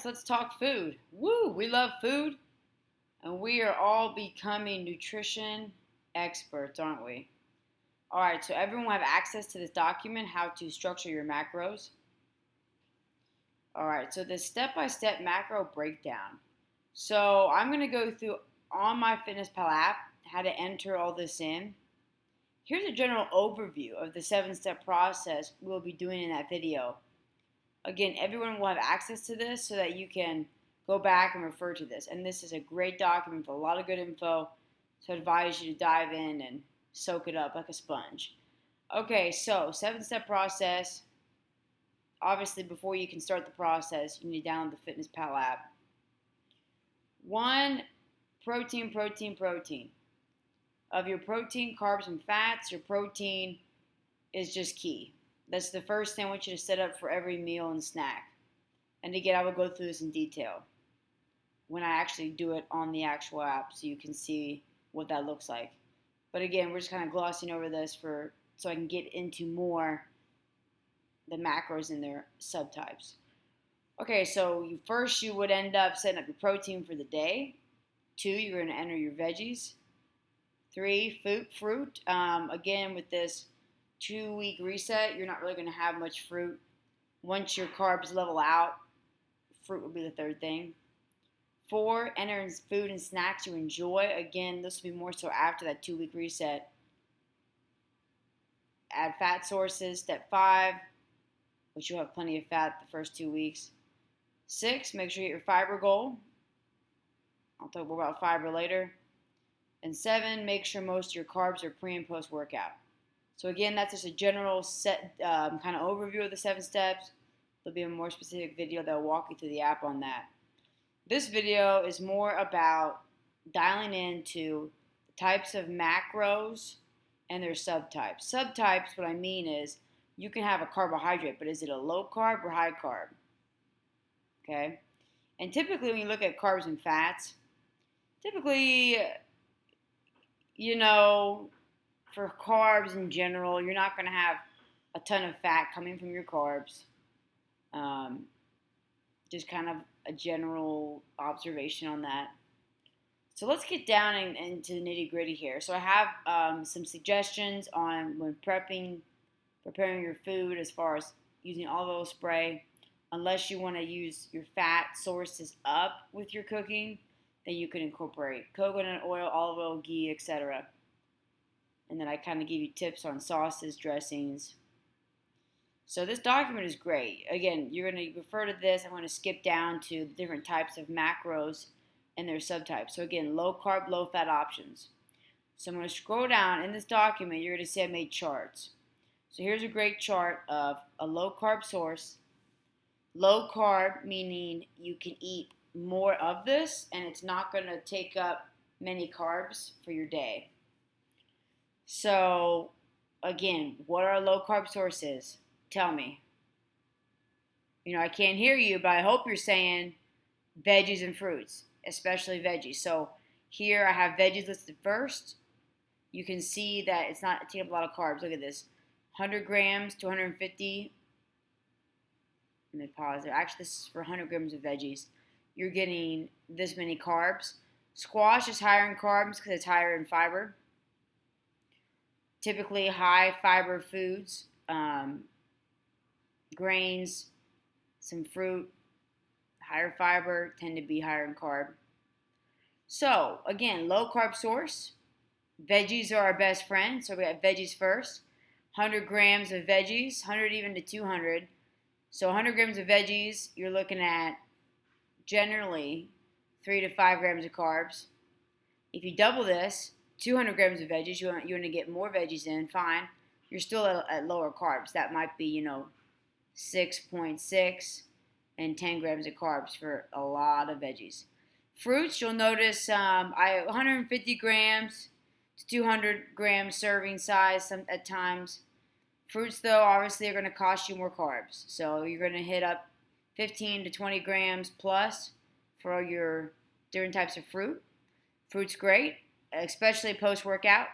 Let's talk food. Woo, we love food, and we are all becoming nutrition experts, aren't we? All right, so everyone will have access to this document, how to structure your macros. All right, so the step-by-step macro breakdown. So I'm going to go through on my MyFitnessPal app how to enter all this in. Here's a general overview of the 7-step process we'll be doing in that video. Again, everyone will have access to this so that you can go back and refer to this. And this is a great document with a lot of good info, so I advise you to dive in and soak it up like a sponge. Okay, so 7-step process. Obviously, before you can start the process, you need to download the MyFitnessPal app. 1, protein. Of your protein, carbs, and fats, your protein is just key. That's the first thing I want you to set up for every meal and snack. And again, I will go through this in detail when I actually do it on the actual app so you can see what that looks like. But again, we're just kind of glossing over this so I can get into more the macros and their subtypes. Okay, so you would end up setting up your protein for the day. 2, you're going to enter your veggies. 3, fruit. Again, with this 2-week reset, you're not really going to have much fruit. Once your carbs level out, fruit will be the third thing. 4, enter food and snacks you enjoy. Again, this will be more so after that 2-week reset. Add fat sources. Step 5, which you'll have plenty of fat the first 2 weeks. 6, make sure you hit your fiber goal. I'll talk more about fiber later. And 7, make sure most of your carbs are pre and post workout. So again, that's just a general set kind of overview of the 7 steps. There'll be a more specific video that will walk you through the app on that. This video is more about dialing into the types of macros and their subtypes. Subtypes, what I mean is you can have a carbohydrate, but is it a low carb or high carb? Okay? And typically when you look at carbs and fats, typically, for carbs in general, you're not going to have a ton of fat coming from your carbs. Just kind of a general observation on that. So let's get down into the nitty gritty here. So I have some suggestions on when preparing your food as far as using olive oil spray. Unless you want to use your fat sources up with your cooking, then you can incorporate coconut oil, olive oil, ghee, etc. And then I kind of give you tips on sauces, dressings. So this document is great. Again, you're going to refer to this. I'm going to skip down to the different types of macros and their subtypes. So again, low carb, low fat options. So I'm going to scroll down. In this document, you're going to see I made charts. So here's a great chart of a low carb source. Low carb meaning you can eat more of this and it's not going to take up many carbs for your day. So again, what are low carb sources? Tell me. I can't hear you, but I hope you're saying veggies and fruits, especially veggies. So here I have veggies listed first. You can see that it's not taking up a lot of carbs. Look at this. 100 grams to 150. Let me pause there. Actually, this is for 100 grams of veggies. You're getting this many carbs. Squash is higher in carbs because it's higher in fiber. Typically high fiber foods, grains, some fruit, higher fiber tend to be higher in carb. So again, low carb source. Veggies are our best friend. So we got veggies first. 100 grams of veggies, 100 even to 200. So 100 grams of veggies, you're looking at generally 3 to 5 grams of carbs. If you double this, 200 grams of veggies, you want to get more veggies in, fine. You're still at lower carbs. That might be, 6.6 and 10 grams of carbs for a lot of veggies. Fruits, you'll notice I 150 grams to 200 grams serving size at times. Fruits, though, obviously are going to cost you more carbs. So you're going to hit up 15 to 20 grams plus for your different types of fruit. Fruit's great, especially post-workout.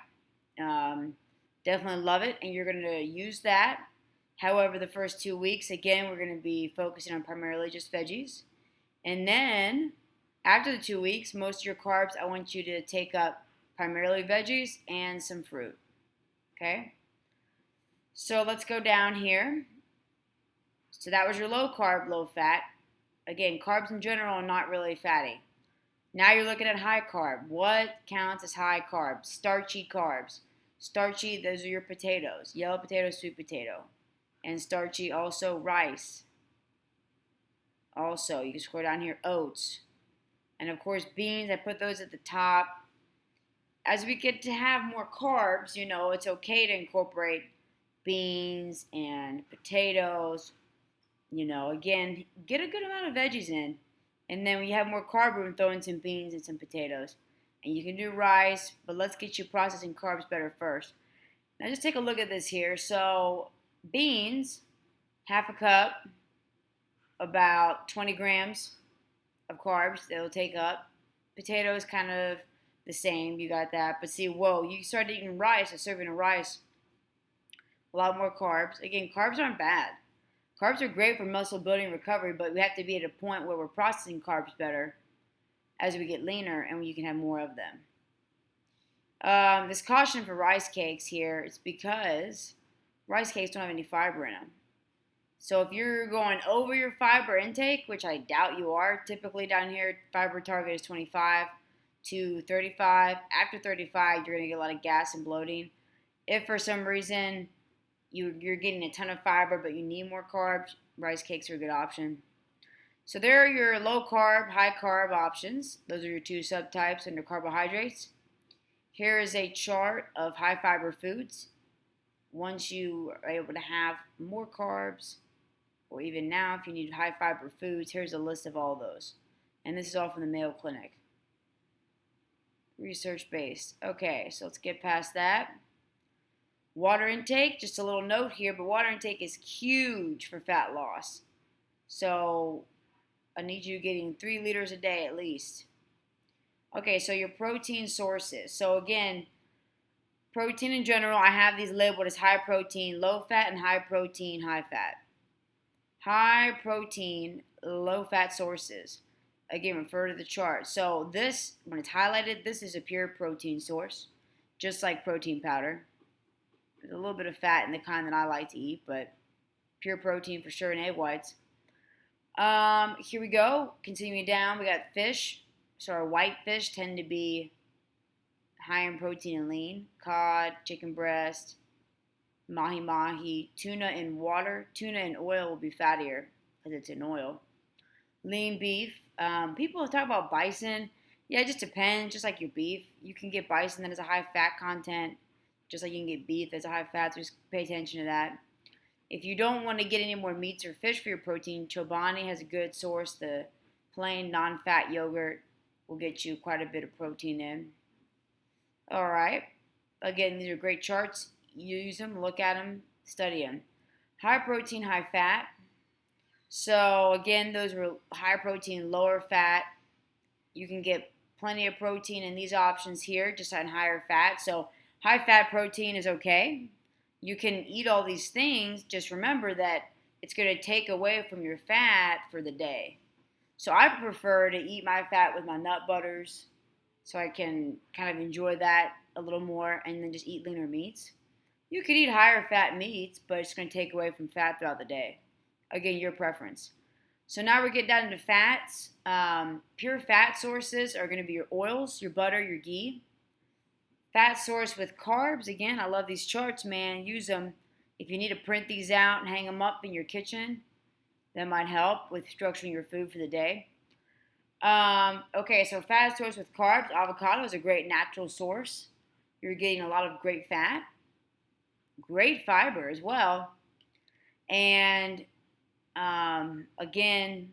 Definitely love it, and you're going to use that. However, the first 2 weeks, again, we're going to be focusing on primarily just veggies. And then after the 2 weeks, most of your carbs, I want you to take up primarily veggies and some fruit. Okay? So let's go down here. So that was your low carb, low fat. Again, carbs in general are not really fatty. Now you're looking at high carb. What counts as high carb? Starchy carbs. Starchy, those are your potatoes. Yellow potato, sweet potato. And starchy also rice. Also, you can scroll down here, oats. And of course, beans, I put those at the top. As we get to have more carbs, it's okay to incorporate beans and potatoes. Again, get a good amount of veggies in. And then when you have more carb room, throw in some beans and some potatoes. And you can do rice, but let's get you processing carbs better first. Now just take a look at this here. So beans, half a cup, about 20 grams of carbs they'll take up. Potatoes, kind of the same, you got that. But see, whoa, you start eating rice, a serving of rice, a lot more carbs. Again, carbs aren't bad. Carbs are great for muscle building and recovery, but we have to be at a point where we're processing carbs better as we get leaner and you can have more of them. This caution for rice cakes here is because rice cakes don't have any fiber in them. So if you're going over your fiber intake, which I doubt you are, typically down here, fiber target is 25 to 35. After 35, you're going to get a lot of gas and bloating. If for some reason you're getting a ton of fiber, but you need more carbs, rice cakes are a good option. So there are your low carb, high carb options. Those are your two subtypes under carbohydrates. Here is a chart of high fiber foods. Once you are able to have more carbs, or even now if you need high fiber foods, here's a list of all those. And this is all from the Mayo Clinic. Research based. Okay, so let's get past that. Water intake, just a little note here, but water intake is huge for fat loss. So I need you getting 3 liters a day at least. Okay, so your protein sources. So again, protein in general, I have these labeled as high protein, low fat, and high protein, high fat. High protein, low fat sources. Again, refer to the chart. So this, when it's highlighted, this is a pure protein source, just like protein powder. There's a little bit of fat in the kind that I like to eat, but pure protein for sure in egg whites. Here we go. Continuing down, we got fish. So our white fish tend to be high in protein and lean. Cod, chicken breast, mahi-mahi, tuna in water. Tuna in oil will be fattier because it's in oil. Lean beef. People talk about bison. Yeah, it just depends. Just like your beef, you can get bison that has a high fat content, just like you can get beef that's a high fat. So just pay attention to that. If you don't want to get any more meats or fish for your protein, Chobani has a good source. The plain non-fat yogurt will get you quite a bit of protein in. All right. Again, these are great charts. Use them, look at them, study them. High protein, high fat. So again, those were high protein, lower fat. You can get plenty of protein in these options here, just on higher fat. So high fat protein is okay. You can eat all these things. Just remember that it's going to take away from your fat for the day. So I prefer to eat my fat with my nut butters so I can kind of enjoy that a little more and then just eat leaner meats. You could eat higher fat meats, but it's going to take away from fat throughout the day. Again, your preference. So now we're getting down into fats. Pure fat sources are going to be your oils, your butter, your ghee. Fat source with carbs. Again, I love these charts, man. Use them. If you need to print these out and hang them up in your kitchen, that might help with structuring your food for the day. Okay, so fat source with carbs. Avocado is a great natural source. You're getting a lot of great fat. Great fiber as well. And again,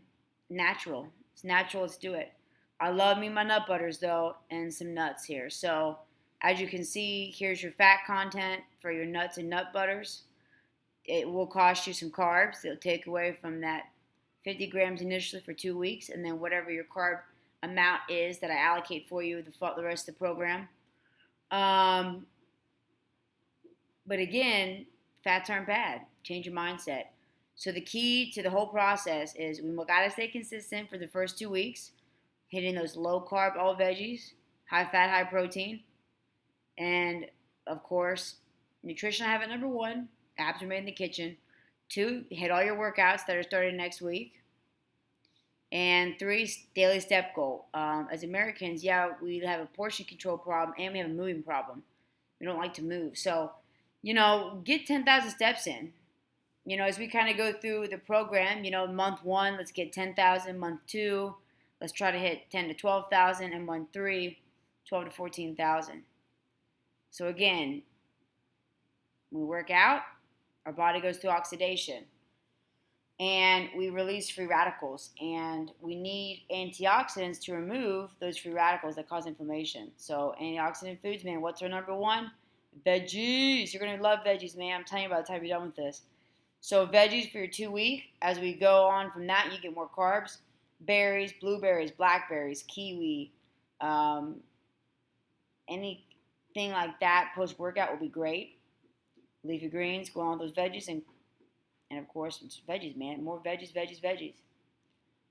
natural. It's natural. Let's do it. I love me my nut butters, though, and some nuts here. So as you can see, here's your fat content for your nuts and nut butters. It will cost you some carbs. It'll take away from that 50 grams initially for 2 weeks, and then whatever your carb amount is that I allocate for you the rest of the program. But again, fats aren't bad. Change your mindset. So the key to the whole process is we gotta stay consistent for the first 2 weeks, hitting those low carb, all veggies, high fat, high protein, and of course, nutrition habit number one: abs are made in the kitchen. 2, hit all your workouts that are starting next week. And 3, daily step goal. As Americans, yeah, we have a portion control problem and we have a moving problem. We don't like to move. So, get 10,000 steps in. As we kind of go through the program, month 1, let's get 10,000. Month 2, let's try to hit 10 to 12,000. And month 3, 12 to 14,000. So again, when we work out, our body goes through oxidation and we release free radicals, and we need antioxidants to remove those free radicals that cause inflammation. So antioxidant foods, man, what's our number one? Veggies. You're going to love veggies, man. I'm telling you, by the time you're done with this. So veggies for your 2 week. As we go on from that, you get more carbs. Berries, blueberries, blackberries, kiwi, anything like that post-workout will be great. Leafy greens, go on with those veggies, and of course, it's veggies, man. More veggies, veggies, veggies.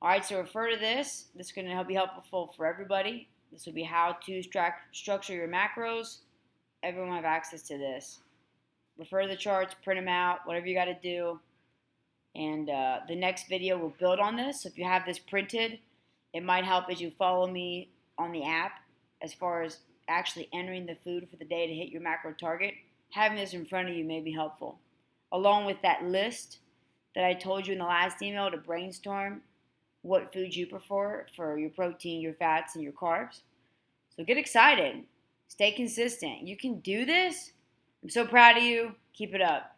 All right, so refer to this. This is going to be helpful for everybody. This will be how to structure your macros. Everyone will have access to this. Refer to the charts, print them out, whatever you got to do. And the next video will build on this. So if you have this printed, it might help as you follow me on the app as far as actually entering the food for the day to hit your macro target. Having this in front of you may be helpful, along with that list that I told you in the last email to brainstorm what foods you prefer for your protein, your fats, and your carbs. So get excited. Stay consistent. You can do this. I'm so proud of you. Keep it up.